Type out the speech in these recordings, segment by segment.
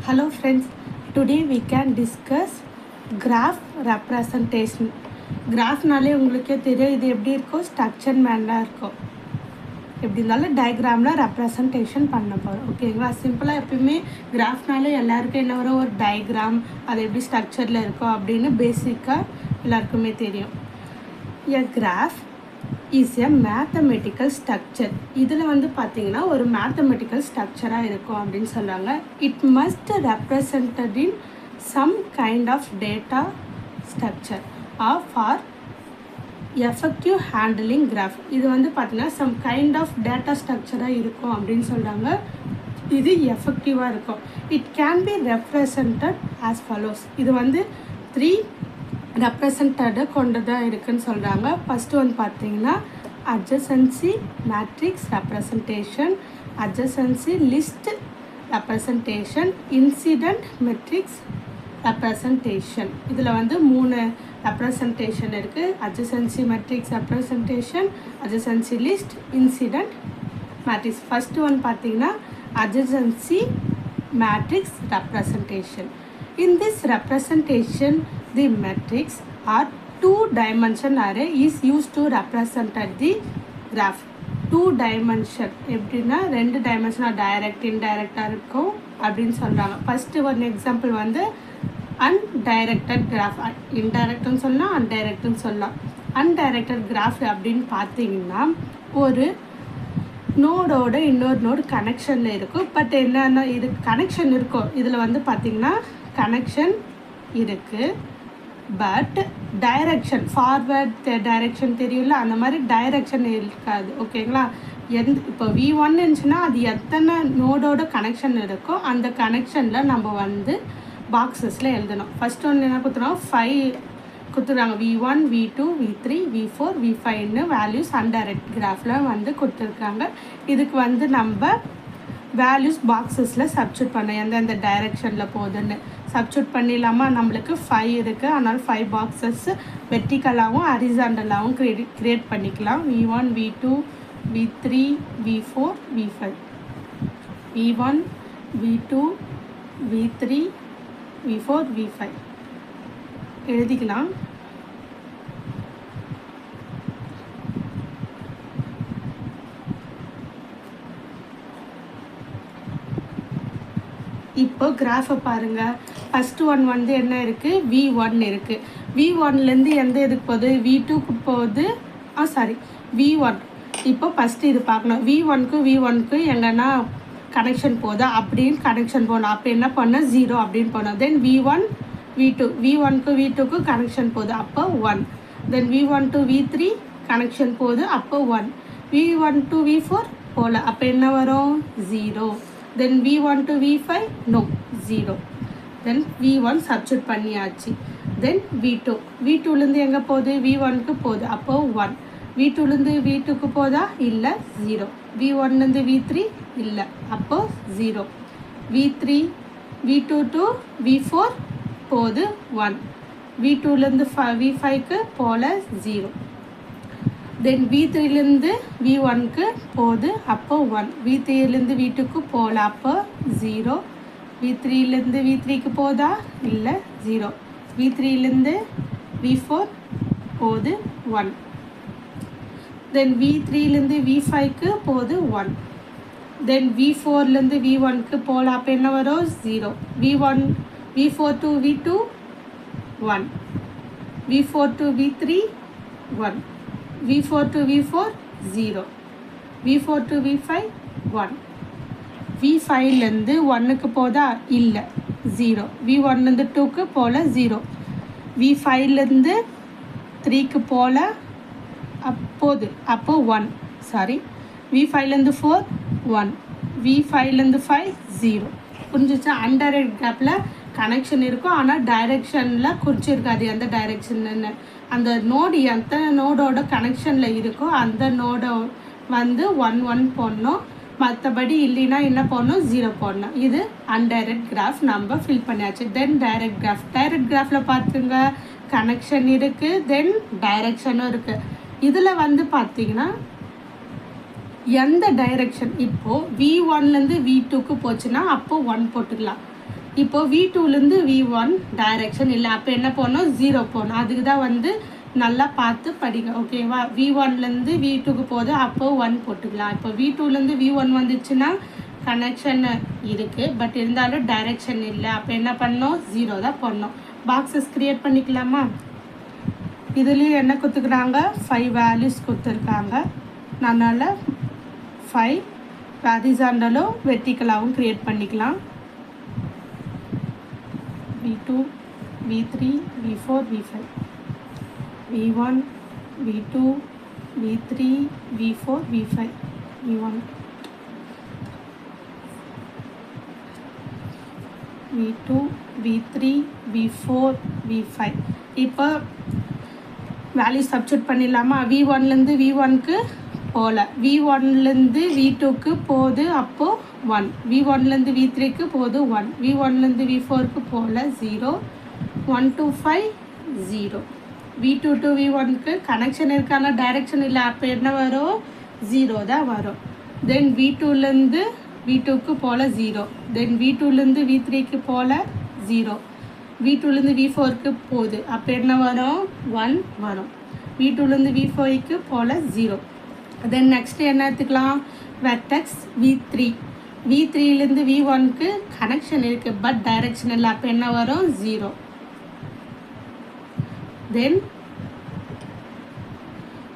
Hello friends, today we can discuss graph representation. கிராஃப்னாலே உங்களுக்கே தெரியும் இது எப்படி இருக்கும், ஸ்ட்ரக்சர் மேனாக இருக்கும். எப்படி இருந்தாலும் டயக்ராமில் ரெப்ரசன்டேஷன் பண்ண போகிறோம். ஓகேங்களா? சிம்பிளாக எப்பயுமே கிராஃப்னாலே எல்லாருக்கும் என்ன வரும், ஒரு டயக்ராம் அது எப்படி ஸ்ட்ரக்சரில் இருக்கும் அப்படின்னு பேசிக்காக எல்லாருக்குமே தெரியும். A graph is a mathematical structure. இதில் வந்து பார்த்திங்கன்னா ஒரு மேத்தமெட்டிக்கல் ஸ்ட்ரக்சராக இருக்கும் அப்படின்னு சொல்கிறாங்க. It must represented in some kind of data structure or for effective handling graph. இது வந்து பார்த்திங்கன்னா சம் கைண்ட் ஆஃப் டேட்டா ஸ்ட்ரக்சராக இருக்கும் அப்படின்னு சொல்கிறாங்க. இது எஃபெக்டிவாக இருக்கும். It can be represented as follows. இது வந்து 3 ரெப்ரசன்டடு கொண்டதாக இருக்குதுன்னு சொல்கிறாங்க. ஃபஸ்ட்டு வந்து பார்த்திங்கன்னா adjacency matrix representation, adjacency list representation, incident matrix representation. இதில் வந்து 3 ரெப்ரசன்டேஷன் இருக்குது. adjacency matrix representation, adjacency list, incident matrix. First one பார்த்திங்கன்னா adjacency matrix representation. In this representation, the matrix or 2-dimension array is used to represent the graph. 2 dimension எப்படின்னா 2 டைமென்ஷனாக direct இன்டைரக்டாக இருக்கும் அப்படின்னு சொல்கிறாங்க. First ஒரு example வந்து undirected graph. இன்டைரக்ட்னு சொல்லலாம், அன்டைரக்ட்னு சொல்லலாம். Undirected graph அப்படின்னு பார்த்தீங்கன்னா ஒரு நோடோட இன்னொரு நோடு கனெக்ஷனில் இருக்கும். பட் என்னென்னா இது கனெக்ஷன் இருக்கும். இதில் வந்து பார்த்திங்கன்னா கனெக்ஷன் இருக்குது, பட் டைரக்ஷன் ஃபார்வர்ட் டைரக்ஷன் தெரியும்ல, அந்த மாதிரி டைரக்ஷன் இருக்காது. ஓகேங்களா? இப்போ V1 இருந்துச்சுன்னா அது எத்தனை நோடோட கனெக்ஷன் இருக்கோ அந்த கனெக்ஷனில் நம்ம வந்து பாக்ஸஸில் எழுதணும். ஃபஸ்ட் ஒன்று என்ன கொடுத்துருவோம், 5 கொடுத்துருக்காங்க. V1, V2, V3, V4, V5ன்னு values அன்டைரக்ட் கிராஃபில் வந்து கொடுத்துருக்காங்க. இதுக்கு வந்து நம்ம வேல்யூஸ் பாக்ஸஸில் சப்ஸ்டியூட் பண்ண எந்தெந்த டைரெக்ஷனில் போகுதுன்னு சப்ஸ்டியூட் பண்ணிடலாமா? நம்மளுக்கு 5 இருக்குது. அதனால் 5 பாக்ஸஸ் வெர்டிக்கலாகவும் ஹரிசாண்டலாகவும் க்ரியேட் பண்ணிக்கலாம். V1, V2, V3, V4, V5. V1, V2, V3, V4, V5 எழுதிக்கலாம். இப்போ கிராஃபை பாருங்கள். ஃபஸ்ட்டு ஒன் வந்து என்ன இருக்குது, V1 இருக்குது. V1லேருந்து எந்த இதுக்கு போகுது, V2க்கு போகுது. V1. இப்போ ஃபஸ்ட்டு இது பார்க்கணும். V1க்கு எங்கன்னா கனெக்ஷன் போகுதா அப்படின்னு கனெக்ஷன் போகணும். அப்போ என்ன பண்ணால் 0 அப்படின்னு போனோம். தென் V1, V2. V1க்கு V2க்கு கனெக்ஷன் போகுது, அப்போ 1. தென் V1 to V3 கனெக்ஷன் போகுது, அப்போ 1. V1 to V4 போகல, அப்போ என்ன வரும், 0. Then V1 to V5 no, 0. Then V1 substitute பண்ணியாச்சு. தென் V2லேருந்து எங்கே போகுது, V1க்கு போகுது, அப்போ 1. V2லேருந்து V2க்கு போதா, இல்லை, 0. V1லேருந்து V3 இல்லை, அப்போ 0. V2 to V4 போகுது, 1. V2லேருந்து V5க்கு போகல, 0. தென் V3லேருந்து V1க்கு போகுது, அப்போ 1. V3லேருந்து V2க்கு போகல, அப்போ 0. V3லேருந்து V3க்கு போதா, இல்லை, 0. V3லேருந்து V4 போகுது, 1. தென் V3லேருந்து V5க்கு போகுது, 1. தென் V4லேருந்து V1க்கு போகல, அப்போ என்ன வரும், 0. V4 to V2 1. V4 to V3 1. V4 to V4 0. V4 to V5 1. V5லேருந்து 1க்கு போதா, இல்லை, 0. V1லேருந்து 2க்கு போகல, 0. V5லேருந்து 3க்கு போகல, போகுது, அப்போ 1. V5லேருந்து 4 1. V5லேருந்து 5 0. புரிஞ்சிச்சா? அன்டைரக்ட் கிராஃபில் கனெக்ஷன் இருக்கும், ஆனால் டைரெக்ஷனில் குறிச்சிருக்காது எந்த டைரெக்ஷன்னு. அந்த நோடு எத்தனை நோடோட கனெக்ஷனில் இருக்கோ அந்த நோடை வந்து 1 1 போடணும். மற்றபடி இல்லைன்னா என்ன போடணும், 0 போடணும். இது அன்டைரக்ட் கிராஃப் நம்ம ஃபில் பண்ணியாச்சு. தென் டைரக்ட் கிராஃபில் பார்த்துங்க, கனெக்ஷன் இருக்குது, தென் டைரெக்ஷனும் இருக்குது. இதில் வந்து பார்த்திங்கன்னா எந்த டைரெக்ஷன் இப்போது V1லேருந்து V2க்கு போச்சுன்னா அப்போது 1 போட்டுக்கலாம். இப்போ V2லேருந்து V1 டைரெக்ஷன் இல்லை, அப்போ என்ன போடணும், 0 போடணும். அதுக்கு தான் வந்து நல்லா பார்த்து படிங்க, ஓகேவா. V1லேருந்து V2க்கு போகுது, அப்போ 1 போட்டுக்கலாம். இப்போ V2லேருந்து V1 வந்துச்சுன்னா கனெக்ஷன் இருக்குது, பட் இருந்தாலும் டைரெக்ஷன் இல்லை, அப்போ என்ன பண்ணணும், 0 தான் போடணும். பாக்ஸஸ் க்ரியேட் பண்ணிக்கலாமா. இதுலேயும் என்ன கொடுத்துக்கிறாங்க, 5 வேல்யூஸ் கொடுத்துருக்காங்க. அதனால் 5 ஹாரிசான்டலும் வெர்டிக்கலாகவும் க்ரியேட் பண்ணிக்கலாம். V2, V3, V4, V5, V1, V2, V3, V4, V5, V1, V2, V3, V4, V5. இப்போ வேல்யூ சப்ஸ்டிட்யூட் பண்ணிடலாமா. V1லேருந்து V1க்கு போகல, V1லேருந்து V2க்கு போகுது, அப்போது 1. V1லேருந்து V3க்கு போகுது 1. V1லேருந்து V4க்கு போகல 0. 1 to 5 0. V2 to V1க்கு கனெக்ஷன் இருக்கான டைரெக்ஷன் இல்லை, அப்போ என்ன வரும், 0 தான் வரும். தென் V2லேருந்து V2க்கு போகல 0. தென் V2லேருந்து V3க்கு போகல 0. V2லேருந்து V4க்கு போகுது, அப்போ என்ன வரும், 1 வரும். V2லேருந்து V5க்கு போகல 0. தென் நெக்ஸ்ட்டு என்ன எடுத்துக்கலாம், வெர்டெக்ஸ் V3. V3லேருந்து V1க்கு கனெக்ஷன் இருக்குது, பட் டைரெக்ஷன் இல்லை, அப்போ என்ன வரும், 0. தென்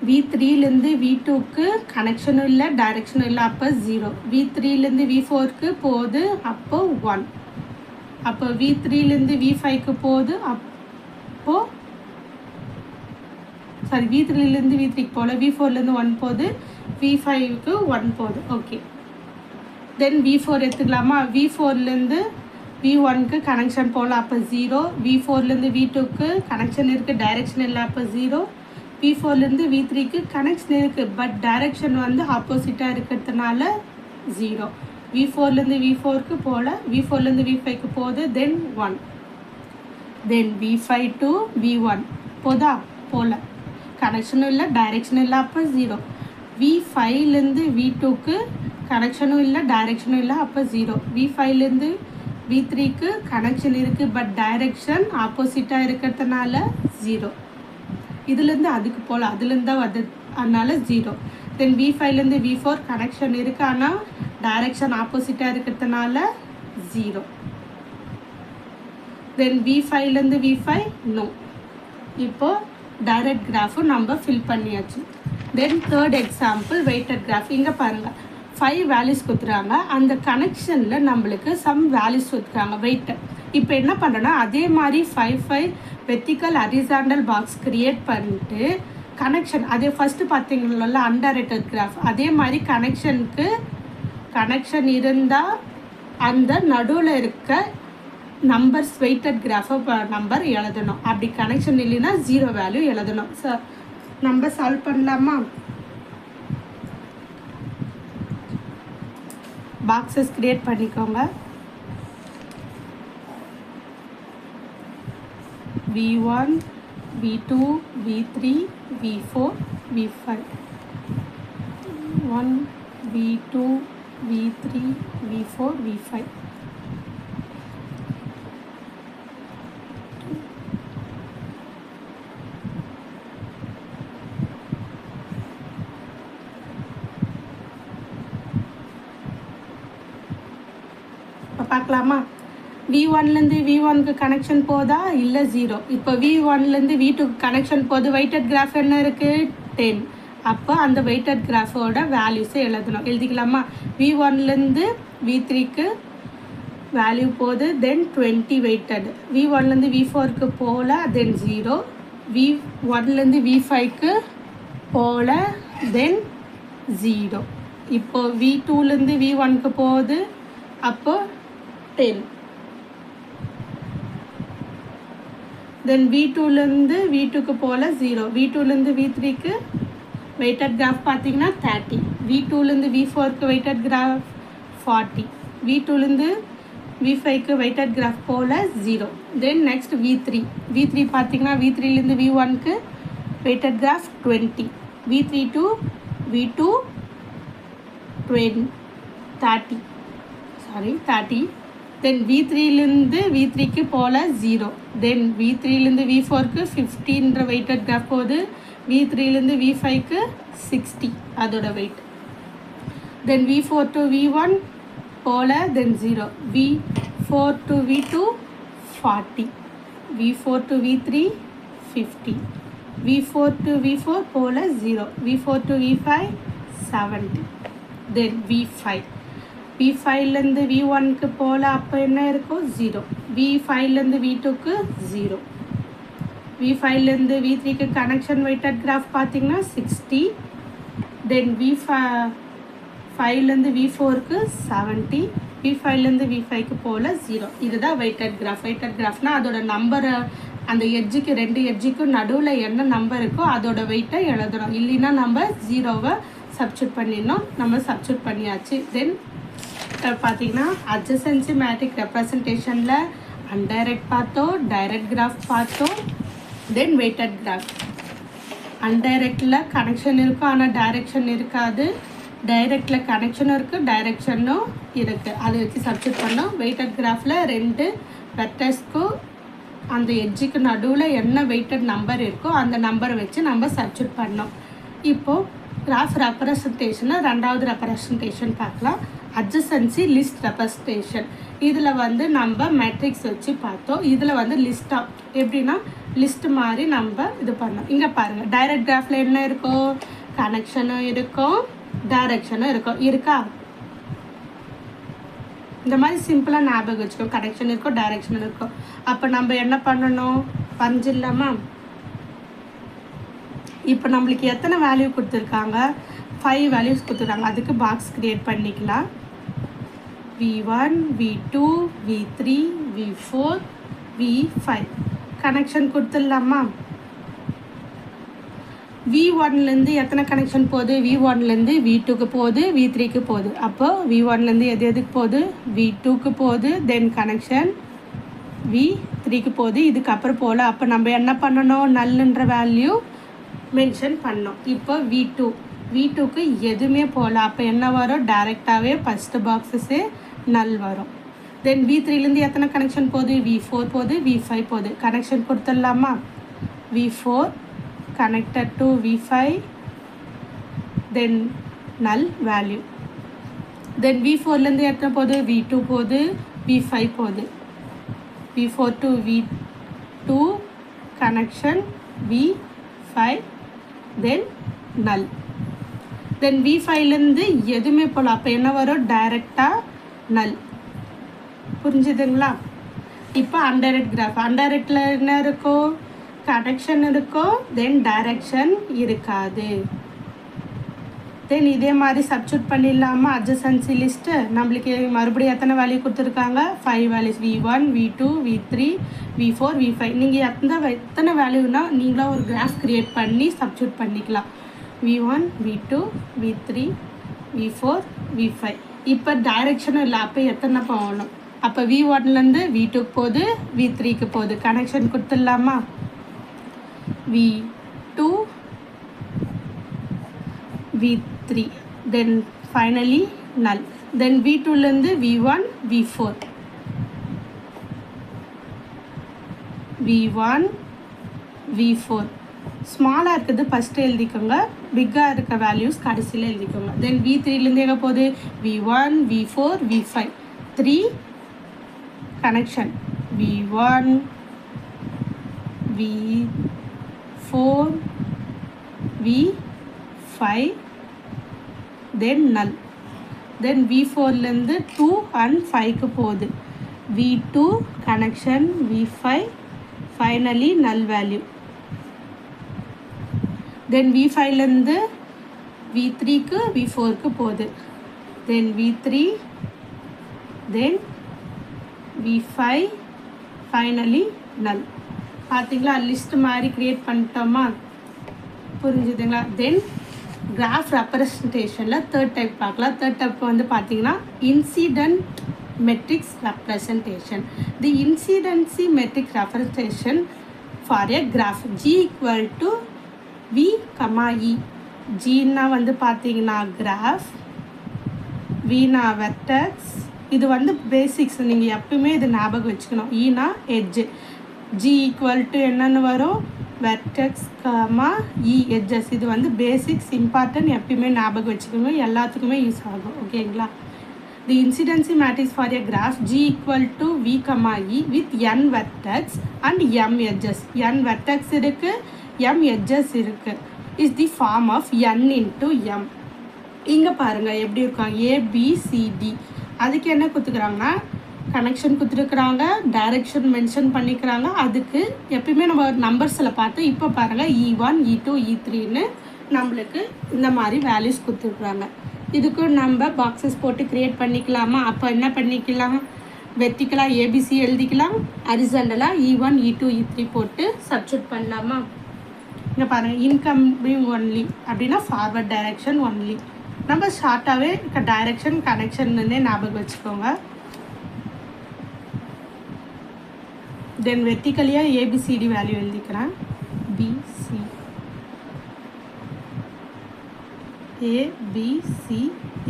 V3லேருந்து V2க்கு கனெக்ஷனும் இல்லை, டைரெக்ஷனும் இல்லை, அப்போ 0. V3லேருந்து V4க்கு போகுது, அப்போ 1. அப்போ V3லேருந்து V5க்கு போகுது, அப்போது சாரி V3லேருந்து V3க்கு போகல, V4லேருந்து 1 போகுது, V5க்கு 1 போகுது, ஓகே. தென் V4 எடுத்துக்கலாமா. V4லேருந்து V1க்கு கனெக்ஷன் போகல, அப்போ 0. V4லேருந்து V2க்கு கனெக்ஷன் இருக்குது, டைரெக்ஷன் இல்லை, அப்போ 0. V4லேருந்து V3க்கு கனெக்ஷன் இருக்குது, பட் டைரெக்ஷன் வந்து ஆப்போசிட்டாக இருக்கிறதுனால 0. V4லேருந்து V4க்கு போகல, V4லேருந்து V5க்கு போகுது, தென் 1. தென் V5 to V1 போதா, போகல, கனெக்ஷனும் இல்லை, டைரெக்ஷனும் இல்லை, அப்போ 0. V5லேருந்து V2க்கு கனெக்ஷனும் இல்லை, டைரெக்ஷனும் இல்லை, அப்போ 0. V5லேருந்து V3க்கு கனெக்ஷன் இருக்குது, பட் டைரெக்ஷன் ஆப்போசிட்டாக இருக்கிறதுனால 0. இதுலேருந்து அதுக்கு போகல, அதுலேருந்து தான் வருது, அதனால 0. தென் V5லேருந்து V4 கனெக்ஷன் இருக்குது, ஆனால் டைரெக்ஷன் ஆப்போசிட்டாக இருக்கிறதுனால 0. தென் V5லேருந்து V5 நோ. இப்போது டைரக்ட் கிராஃபும் நம்ம ஃபில் பண்ணியாச்சு. Then third example weighted graph. இங்கே பாருங்கள், 5 வேல்யூஸ் கொடுத்துறாங்க, அந்த கனெக்ஷனில் நம்மளுக்கு சம் வேல்யூஸ் கொடுத்துருக்காங்க வெயிட்டட். இப்போ என்ன பண்ணுறோன்னா, அதே மாதிரி 5 வெர்டிக்கல் ஹரிசாண்டல் பாக்ஸ் க்ரியேட் பண்ணிட்டு கனெக்ஷன் அதே ஃபஸ்ட்டு பார்த்தீங்களா அன்டைரக்டட் கிராஃப், அதே மாதிரி கனெக்ஷன் இருந்தால் அந்த நடுவில் இருக்க நம்பர்ஸ் வெயிட்டட் கிராஃபை நம்பர் எழுதணும். அப்படி கனெக்ஷன் இல்லைன்னா 0 வேல்யூ எழுதணும். சார் நம்ம சால்வ் பண்ணலாமா. பாக்ஸஸ் கிரியேட் பண்ணிக்கோங்க. V1, V2, V3, V4, V5. 1, V2, V3, V4, V5. பார்க்கலாமா. V1லேருந்து V1க்கு கனெக்ஷன் போதா, இல்லை 0. இப்போ V1லேருந்து V2க்கு கனெக்ஷன் போகுது, வெயிட்டட் கிராஃப் என்ன இருக்குது, 10. அப்போ அந்த வெயிட்டட் கிராஃபோட வேல்யூஸை எழுதணும். எழுதிக்கலாமா. V1லேருந்து V3க்கு வேல்யூ போகுது, தென் 20 வெயிட்டட். V1லேருந்து V4க்கு போகல, தென் 0. V1லேருந்து V5க்கு போகல, தென் 0. இப்போ V2லேருந்து V1க்கு போகுது, அப்போ 10. தென் V2லேருந்து V2க்கு போகல, 0. V2லேருந்து V3க்கு வெயிட்டட் கிராஃப் பார்த்தீங்கன்னா 30. V2லேருந்து V4க்கு வெயிட்டட் கிராஃப் 40. V2லேருந்து V5க்கு வெயிட்டட் கிராஃப் போகல, 0. தென் நெக்ஸ்ட் V3 பார்த்தீங்கன்னா V3லேருந்து V1க்கு weighted graph 20. V3 to V2 30. Then V3லேருந்து V3க்கு போல் 0. தென் V3லேருந்து V4க்கு 50ன்ற வெயிட்டட் கிராஃப் போகுது. V3லேருந்து V5க்கு 60 அதோட weight. Then V4 to V1 போல் then 0. V4 to V2 40. V4 to V3 50. V4 to V4 போல் 0. V4 to V5 70. Then V5. V5லேருந்து V1க்கு போல் அப்போ என்ன இருக்கும் 0. V5லேருந்து V2க்கு 0. V5லேருந்து V3க்கு கனெக்ஷன் வெயிட்டட் கிராஃப் பார்த்தீங்கன்னா 60. தென் V5லேருந்து V4க்கு 70. V5லேருந்து V5க்கு போல் 0. இதுதான் வெயிட்டட் கிராஃப். வெயிட்டட் கிராஃப்னால் அதோட நம்பரை அந்த எட்ஜுக்கு 2 எட்ஜுக்கும் நடுவில் என்ன நம்பர் இருக்கோ அதோட வெயிட்டை எழுதணும். இல்லைன்னா நம்ம 0வை சப்ஸ்டியூட் பண்ணிடணும். நம்ம சப்ஸ்டியூட் பண்ணியாச்சு. தென் பார்த்தீங்கன்னா அட்ஜசன்சி மேட்ரிக் ரெப்ரசன்டேஷனில் அன்டைரக்ட் பார்த்தோம், டைரக்ட் கிராஃப் பார்த்தோம், தென் வெயிட்டட் கிராஃப். அன்டைரக்டில் கனெக்ஷன் இருக்கும் ஆனால் டைரெக்ஷன் இருக்காது. டைரக்டில் கனெக்ஷனும் இருக்குது, டைரெக்ஷனும் இருக்குது. அதை வச்சு சப்ஸ்டியூட் பண்ணோம். வெயிட்டட் கிராஃபில் 2 வெக்டர்ஸ்க்கும் அந்த எட்ஜுக்கு நடுவில் என்ன வெயிட்டட் நம்பர் இருக்கோ அந்த நம்பரை வச்சு நம்ம சப்ஸ்டியூட் பண்ணோம். இப்போது கிராஃப் ரெப்ரசன்டேஷனை 2வது ரெப்ரசன்டேஷன் பார்க்கலாம். Adjacency list representation. இதில் வந்து நம்ம மேட்ரிக்ஸ் வச்சு பார்த்தோம். இதில் வந்து லிஸ்ட்டாக எப்படின்னா லிஸ்ட் மாதிரி நம்ம இது பண்ணோம். இங்கே பாருங்கள், டைரக்ட் கிராஃபில் என்ன இருக்கும், கனெக்ஷனும் இருக்கும், டைரக்ஷனும் இருக்கா. இந்த மாதிரி சிம்பிளாக ஞாபகம் வச்சுக்கோ. கனெக்ஷன் இருக்கும், டைரக்ஷன் இருக்கும். அப்போ நம்ம என்ன பண்ணணும், பஞ்சில்லாமா. இப்போ நம்மளுக்கு எத்தனை வேல்யூ கொடுத்துருக்காங்க, 5 வேல்யூஸ் கொடுத்துருக்காங்க. அதுக்கு பாக்ஸ் க்ரியேட் பண்ணிக்கலாம். V1, V2, V3, V4, V5 connection கொடுத்துடலாமா. V1லேருந்து எத்தனை கனெக்ஷன் போகுது, V1லேருந்து V2க்கு போகுது, V3க்கு போகுது. அப்போ V1லேருந்து எதுக்கு போகுது, V2க்கு போகுது. தென் கனெக்ஷன் V3க்கு போகுது. இதுக்கப்புறம் போகல. அப்போ நம்ம என்ன பண்ணணும், நல்லுன்ற வேல்யூ மென்ஷன் பண்ணோம். இப்போ V2க்கு எதுவுமே போகல. அப்போ என்ன வரும், டைரெக்டாகவே ஃபஸ்ட்டு பாக்ஸஸே நல் வரும். தென் V3லேருந்து எத்தனை கனெக்ஷன் போகுது, V4 போகுது, V5 போகுது. கனெக்ஷன் கொடுத்துடலாமா. V4 connected to V5, தென் நல் வேல்யூ. தென் V4லேருந்து எத்தனை போகுது, V2 போகுது, V5 போகுது. V4 to V2 connection V5, தென் நல். தென் V5லேருந்து எதுவுமே போகல. அப்போ என்ன வரும், டைரெக்டாக நல். புரிஞ்சுதுங்களா. இப்போ அன்டைரக்ட் கிராஃப். அன்டைரக்டில் என்ன இருக்கும், கனெக்ஷன் இருக்கும், தென் டைரக்ஷன் இருக்காது. தென் இதே மாதிரி சப்ஸ்டியூட் பண்ணிடலாமா. அட்ஜசன்சி லிஸ்ட்டு நம்மளுக்கு மறுபடியும் எத்தனை வேல்யூ கொடுத்துருக்காங்க, 5 values. V1, V2, V3, V4, V5. நீங்கள் எத்தனை வேல்யூனா நீங்களாக ஒரு கிராஃப் க்ரியேட் பண்ணி சப்ஸ்டியூட் பண்ணிக்கலாம். V1, V2, V3, V4, V5. இப்போ டைரெக்ஷனும் இல்லை. அப்போ எத்தனை போகணும், அப்போ V1லேருந்து V2க்கு போகுது, V3க்கு போகுது. கனெக்ஷன் கொடுத்துடலாமா. V2, V3, தென் ஃபைனலி நல். தென் V2லேருந்து V1, V4, V1, V4. ஸ்மாலாக இருக்குது ஃபஸ்ட்டு எழுதிக்கோங்க, பிக்காக இருக்க வேல்யூஸ் கடைசியில் எழுதிக்கோங்க. தென் V3லேருந்து எங்கே போகுது, V1, V4, V5. 3 connection V1, V4, V5, தென் நல். தென் V4லேருந்து 2 and 5க்கு போகுது. V2 connection V5, finally null value. Then V5லேருந்து V3க்கு V4க்கு போகுது. தென் V3, தென் V5, ஃபைனலி நல். பார்த்தீங்களா, லிஸ்ட் மாதிரி க்ரியேட் பண்ணிட்டோமா. புரிஞ்சுதுங்களா. தென் கிராஃப் ரெப்ரசன்டேஷனில் 3rd டைப் பார்க்கலாம். 3rd டைப் வந்து பார்த்தீங்கன்னா incident metrics representation. The incidency metric representation for a graph G equal to V, E. G னா வந்து பார்த்தீங்கன்னா graph, V னா vertex, இது வந்து பேசிக்ஸ், நீங்கள் எப்பவுமே இது ஞாபகம் வச்சுக்கணும். ஈனா எட்ஜு, ஜி ஈக்குவல் டு என்னென்னு வரும், வெர்டெக்ஸ் காமா இ எட்ஜஸ். இது வந்து பேசிக்ஸ் இம்பார்ட்டன்ட், எப்பயுமே ஞாபகம் வச்சுக்கோங்க, எல்லாத்துக்குமே யூஸ் ஆகும். ஓகேங்களா? The incidency matrix for a graph G equal to V, E with n vertex and m edges. n vertex இருக்கு, m edges இருக்கு. Is the form of n into m. இங்கே பாருங்கள் எப்படி இருக்காங்க, ABCD. அதுக்கு என்ன கொடுத்துக்கிறாங்கன்னா கனெக்ஷன் கொடுத்துருக்குறாங்க, டைரெக்ஷன் மென்ஷன் பண்ணிக்கிறாங்க. அதுக்கு எப்பயுமே நம்ம நம்பர்ஸில் பார்த்து இப்போ பாருங்கள் E1 E2 E3ன்னு நம்மளுக்கு இந்த மாதிரி வேல்யூஸ் கொடுத்துருக்குறாங்க. இதுக்கு நம்ம பாக்ஸஸ் போட்டு க்ரியேட் பண்ணிக்கலாமா? அப்போ என்ன பண்ணிக்கலாம், வெர்டிக்கலாக ஏபிசி எழுதிக்கலாம், ஹரிசாண்டலாக E1 E2 E3 போட்டு சப்ஸ்டிட்யூட் பண்ணலாமா? இங்கே பாருங்கள், இன்கமிங் ஒன்லி அப்படின்னா ஃபார்வர்ட் டைரெக்ஷன் ஒன்லி. நம்ம ஷார்ட்டாகவே டைரெக்ஷன் கனெக்ஷன்னே ஞாபகம் வச்சுக்கோங்க. தென் வெர்டிக்கலியாக ஏபிசிடி வேல்யூ எழுதிக்கிறேன், பிசி ABCD.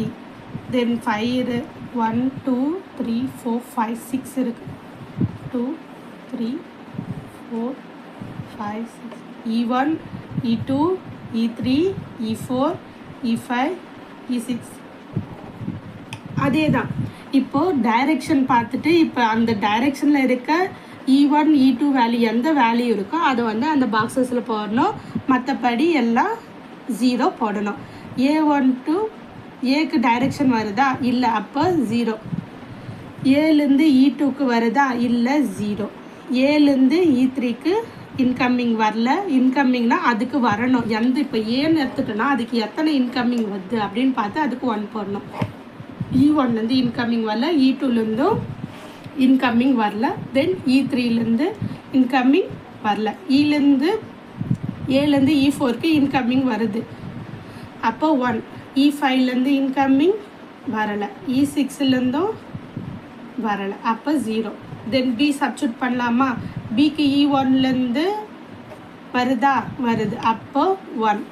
தென் 5 1 2 3 4 5 6 இருக்குது, 2 3 4 5 6, E1 E2 E3 E4 E5 E6. அதே தான். இப்போது டைரெக்ஷன் பார்த்துட்டு இப்போ அந்த டைரெக்ஷனில் இருக்க E1 E2 வேல்யூ எந்த வேல்யூ இருக்கோ அதை வந்து அந்த பாக்ஸஸில் போடணும். மற்றபடி எல்லாம் 0 போடணும். A1 to ஏக்கு டைரெக்ஷன் வருதா, இல்லை, அப்போ 0. ஏலேருந்து E2க்கு வருதா, இல்லை, 0. ஏலேருந்து E3க்கு இன்கம்மிங் வரல. இன்கம்மிங்னா அதுக்கு வரணும் எந்த, இப்போ ஏன்னு எடுத்துட்டோன்னா அதுக்கு எத்தனை இன்கம்மிங் வருது அப்படின்னு பார்த்து அதுக்கு 1 போடணும். E1லேருந்து இன்கம்மிங் வரல, E2லேருந்தும் இன்கம்மிங் வரல, தென் E3லேருந்து இன்கம்மிங் வரல, ஏலேருந்து E4க்கு இன்கம்மிங் வருது, அப்போ 1. E5லேருந்து இன்கம்மிங் வரலை, E6லேருந்தும் வரலை, அப்போ 0. தென் B சப்ஸ்டிட்யூட் பண்ணலாமா? பிக்கு E1லேருந்து வருதா, வருது, அப்போ 1.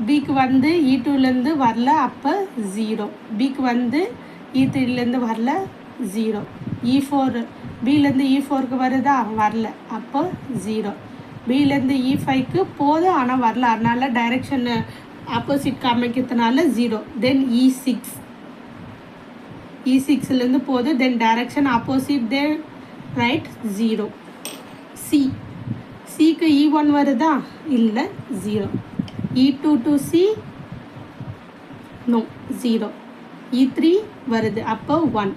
பிக்கு வந்து E2லேருந்து வரல, அப்போ 0. பிக்கு வந்து E3லேருந்து வரல, 0. E4 பிலேருந்து E4க்கு வருதா, வரல, அப்போ 0. பிலேருந்து E5க்கு போது ஆனால் வரல, அதனால டைரெக்ஷன் ஆப்போசிட் காமிக்கிறதுனால 0. தென் E6லேருந்து போது, தென் டைரெக்ஷன் ஆப்போசிட், தென் ரைட் 0. சிக்கு E1 வருதா, இல்லை, 0. E2 to C, no, 0. E3 வருது, அப்போ 1.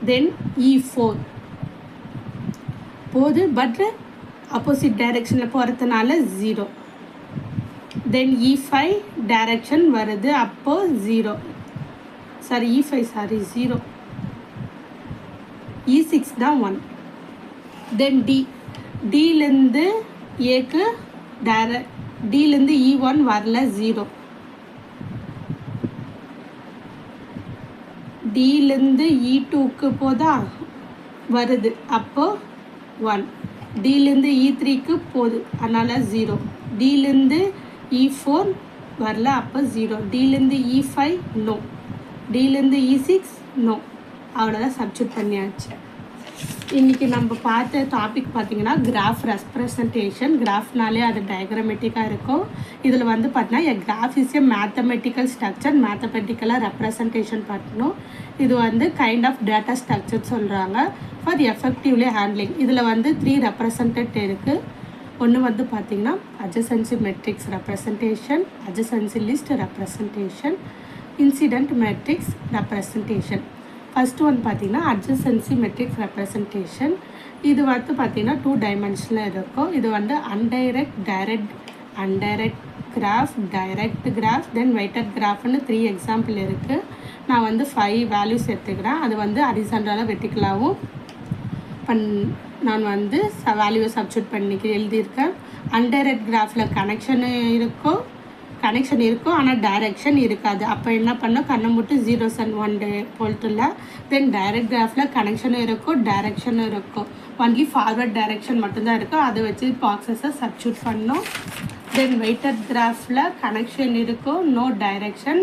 தென் E4 போது, பட் ஆப்போசிட் டைரெக்ஷனில் போகிறதுனால 0. தென் E5 டைரெக்ஷன் வருது, அப்போ 0. Sorry, E5 0. E6 தான் 1. தென் டிலேருந்து ஏக்கு டிலேருந்து E1 வரல, 0. டிலேருந்து E2க்கு போதா, வருது, அப்போ 1. டிலேருந்து E3க்கு போகுது, அதனால் 0. டிலேருந்து E4 வரல, அப்போ 0. டிலேருந்து E5 நோ, டிலேருந்து E6 நோ. அவ்வளோதான், சப்ஸ்டிட்யூட் பண்ணியாச்சு. இன்றைக்கி நம்ம பார்த்த டாபிக் பார்த்திங்கன்னா கிராஃப் ரெப்ரசன்டேஷன். கிராஃப்னாலே அது டயக்ராமெட்டிக்காக இருக்கும். இதில் வந்து பார்த்தீங்கன்னா a graph is a mathematical structure, மேத்தமெட்டிக்கலாக ரெப்ரசன்டேஷன் பண்ணணும். இது வந்து கைண்ட் ஆஃப் டேட்டா ஸ்ட்ரக்சர் சொல்கிறாங்க ஃபார் எஃபெக்டிவ்லி ஹேண்ட்லிங். இதில் வந்து 3 ரெப்ரசன்டேட் இருக்குது. ஒன்று வந்து பார்த்திங்கன்னா adjacency matrix representation, adjacency list representation, incident matrix representation. First one பார்த்திங்கன்னா அட்ஜசன்சி மெட்ரிக்ஸ் ரெப்ரசன்டேஷன். இது வந்து பார்த்திங்கன்னா 2 டைமென்ஷனில் இருக்கும். இது வந்து undirect graph, direct graph, then weighted கிராஃப்னு 3 எக்ஸாம்பிள் இருக்குது. நான் வந்து 5 வேல்யூஸ் எடுத்துக்கிறேன். அது வந்து ஹரிசாண்டலாக வெர்டிக்கலாகவும் நான் வந்து வேல்யூவை சப்ஸ்டிட்யூட் பண்ணிக்க எழுதியிருக்கேன். அன்டைரக்ட் கிராஃபில் கனெக்ஷன் இருக்கும் ஆனால் டைரெக்ஷன் இருக்காது. அப்போ என்ன பண்ணோம், கண்ணை மட்டும் 0s and 1 போல்ட்டுல. தென் டைரக்ட் கிராஃபில் கனெக்ஷனும் இருக்கும், டைரெக்ஷனும் இருக்கும். ஒன்லி ஃபார்வர்ட் டைரெக்ஷன் மட்டும்தான் இருக்கும். அதை வச்சு பாக்ஸஸை சப்ஸ்டிட்யூட் பண்ணோம். தென் வெயிட்டட் கிராஃபில் கனெக்ஷன் இருக்கும், நோ டைரெக்ஷன்.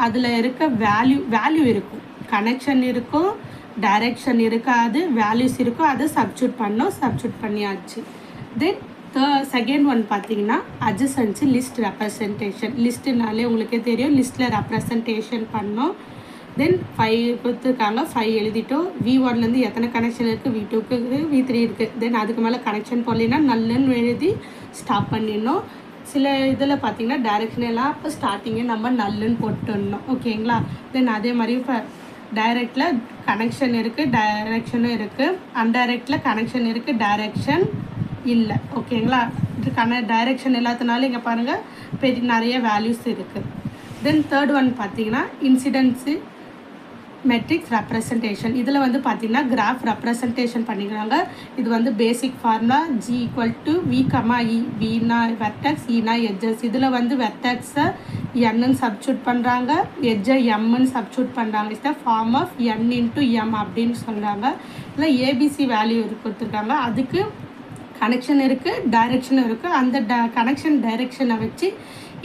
அதில் இருக்க வேல்யூ இருக்கும், கனெக்ஷன் இருக்கும், டைரெக்ஷன் இருக்காது, வேல்யூஸ் இருக்கும், அதை சப்ஸ்டியூட் பண்ணோம், சப்ஸ்டியூட் பண்ணியாச்சு. தென் செகண்ட் ஒன் பார்த்தீங்கன்னா அட்ஜசன்சி லிஸ்ட் ரெப்ரசன்டேஷன். லிஸ்ட்டுனாலே உங்களுக்கே தெரியும், லிஸ்ட்டில் ரெப்ரசன்டேஷன் பண்ணோம். தென் 5 கொடுத்துருக்காங்க, 5 எழுதிட்டோம். V1லேருந்து எத்தனை கனெக்ஷன் இருக்குது, V2க்கு இருக்குது, V3 இருக்குது. தென் அதுக்கு மேலே கனெக்ஷன் போடலைன்னா நல்லன்னு எழுதி ஸ்டாப் பண்ணிடணும். சில இதில் பார்த்தீங்கன்னா டைரெக்ஷன் எல்லாம் அப்போ ஸ்டார்டிங்கே நம்ம நல்லன்னு போட்டுடணும். ஓகேங்களா? தென் அதே மாதிரி இப்போ டைரெக்டில் கனெக்ஷன் இருக்குது, டைரெக்ஷனும் இருக்குது. அன்டைரெக்டில் கனெக்ஷன் இருக்குது, டைரெக்ஷன் இல்லை. ஓகேங்களா? டைரெக்ஷன் எல்லாத்தினாலும் இங்கே பாருங்கள் பெரிய நிறைய வேல்யூஸ் இருக்குது. தென் தேர்ட் ஒன் பார்த்தீங்கன்னா இன்சிடென்சி மெட்ரிக்ஸ் ரெப்ரசன்டேஷன். இதில் வந்து பார்த்திங்கன்னா கிராஃப் ரெப்ரசன்டேஷன் பண்ணிக்கிறாங்க. இது வந்து basic formula G = V, E. Vனா வெர்டெக்ஸ், Eனா எட்ஜஸ். இதில் வந்து வெர்டெக்ஸை Nன்னு சப்ஸ்டியூட் பண்ணுறாங்க, எட்ஜை Mன்னு சப்ஸ்டியூட் பண்ணுறாங்க. Is the form of N × M அப்படின்னு சொல்கிறாங்க. இல்லை ஏபிசி வேல்யூ கொடுத்துருக்காங்க, அதுக்கு கனெக்ஷன் இருக்குது, டைரெக்ஷனும் இருக்குது. அந்த கனெக்ஷன் டைரெக்ஷனை வச்சு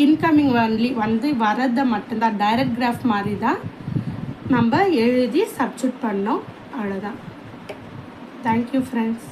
இன்கமிங் வந்து வரதை மட்டும்தான் டைரக்ட் கிராஃப் மாதிரி தான் நம்ம எழுதி சப்ஸ்டியூட் பண்ணோம். அவ்வளோதான். Thank you friends.